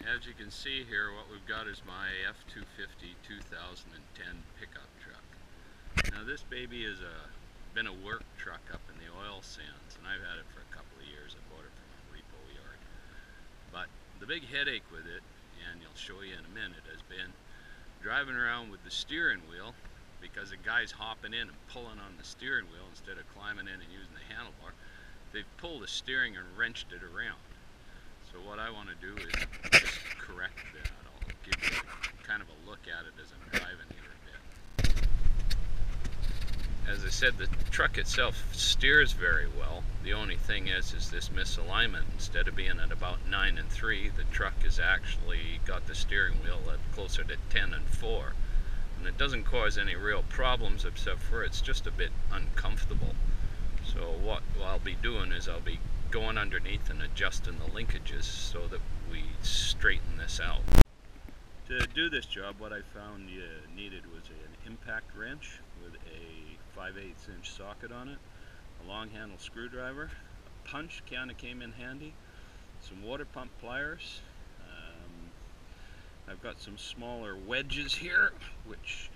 As you can see here, what we've got is my F250 2010 pickup truck. Now this baby has been a work truck up in the oil sands, and I've had it for a couple of years. I bought it from a repo yard. But the big headache with it, and you'll show you in a minute, has been driving around with the steering wheel, because the guy's hopping in and pulling on the steering wheel instead of climbing in and using the handlebar. They've pulled the steering and wrenched it around. So what I want to do is just correct that. I'll give you kind of a look at it as I'm driving here a bit. As I said, the truck itself steers very well. The only thing is this misalignment. Instead of being at about 9 and 3, the truck has actually got the steering wheel at closer to 10 and 4. And it doesn't cause any real problems, except for it's just a bit uncomfortable. So what I'll be doing is I'll be going underneath and adjusting the linkages so that we straighten this out. To do this job, what I found you needed was an impact wrench with a 5/8 inch socket on it, a long handle screwdriver, a punch kind of came in handy, some water pump pliers. I've got some smaller wedges here, which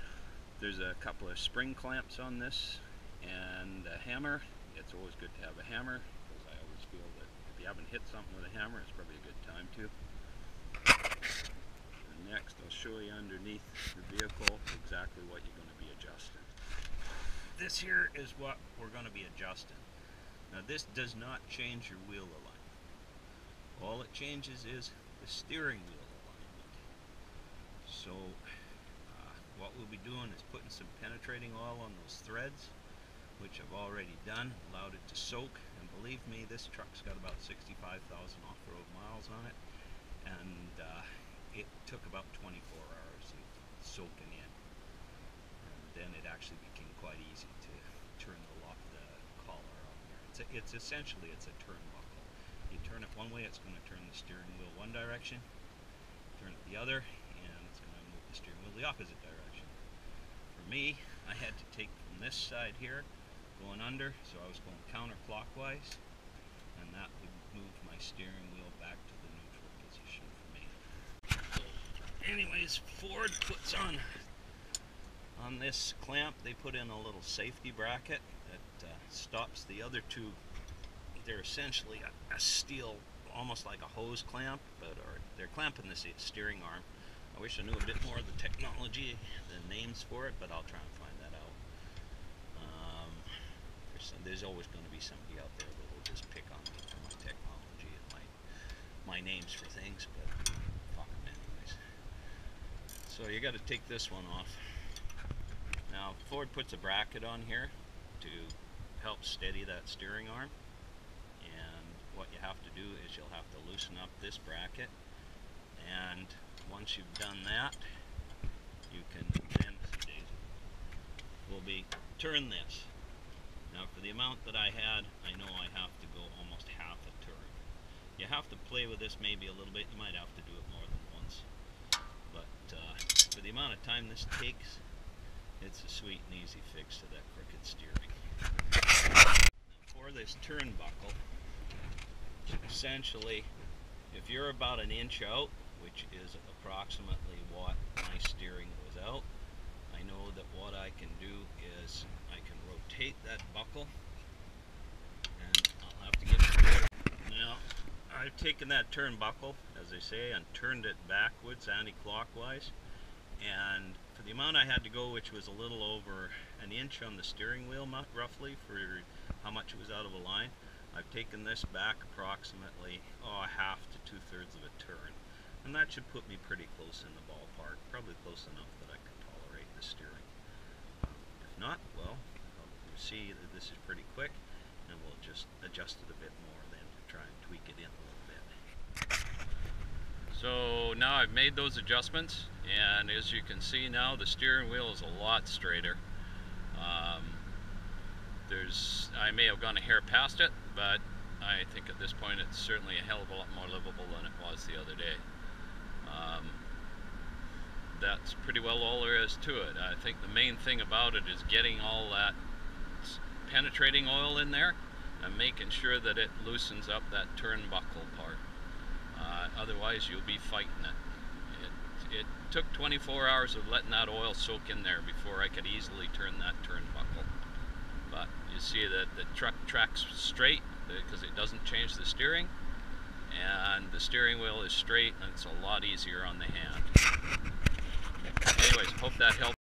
there's a couple of spring clamps on this, and a hammer. It's always good to have a hammer, because I always feel that if you haven't hit something with a hammer, it's probably a good time to. And next, I'll show you underneath the vehicle exactly what you're going to be adjusting. This here is what we're going to be adjusting. Now this does not change your wheel alignment. All it changes is the steering wheel alignment. So what we'll be doing is putting some penetrating oil on those threads, which I've already done, allowed it to soak, and believe me, this truck's got about 65,000 off-road miles on it, and it took about 24 hours of soaking in, and then it actually became quite easy to turn the collar on there. It's essentially a turnbuckle. You turn it one way, it's going to turn the steering wheel one direction, turn it the other, and it's going to move the steering wheel the opposite direction. For me, I had to take from this side here, going under, so I was going counterclockwise, and that would move my steering wheel back to the neutral position for me. So anyways, Ford puts on this clamp, they put in a little safety bracket that stops the other two. They're essentially a steel, almost like a hose clamp, or they're clamping the steering arm. I wish I knew a bit more of the technology, the names for it, but I'll try and find that out. There's always going to be somebody out there that will just pick on me for my technology and my names for things, but fuck them anyways. So you got to take this one off. Now Ford puts a bracket on here to help steady that steering arm, and what you have to do is you'll have to loosen up this bracket, and once you've done that, you can then turn this. Now for the amount that I had, I know I have to go almost half a turn. You have to play with this maybe a little bit. You might have to do it more than once, but for the amount of time this takes, it's a sweet and easy fix to that crooked steering. For this turnbuckle, essentially, if you're about an inch out, which is approximately what my steering was out, I know that what I can do is I can rotate that buckle, and I'll have to get it rid. Now, I've taken that turnbuckle, as they say, and turned it backwards, anti-clockwise, and for the amount I had to go, which was a little over an inch on the steering wheel, roughly, for how much it was out of a line, I've taken this back approximately a half to 2/3 of a turn, and that should put me pretty close in the ballpark, probably close enough that I can tolerate the steering. If not, well, you see that this is pretty quick, and we'll just adjust it a bit more then to try and tweak it in a little bit. So now I've made those adjustments, and as you can see now, the steering wheel is a lot straighter. I may have gone a hair past it, but I think at this point it's certainly a hell of a lot more livable than it was the other day. That's pretty well all there is to it. I think the main thing about it is getting all that penetrating oil in there and making sure that it loosens up that turnbuckle part. Otherwise you'll be fighting it. It took 24 hours of letting that oil soak in there before I could easily turn that turnbuckle. But you see that the truck tracks straight because it doesn't change the steering, and the steering wheel is straight, and it's a lot easier on the hand. Anyways, hope that helped.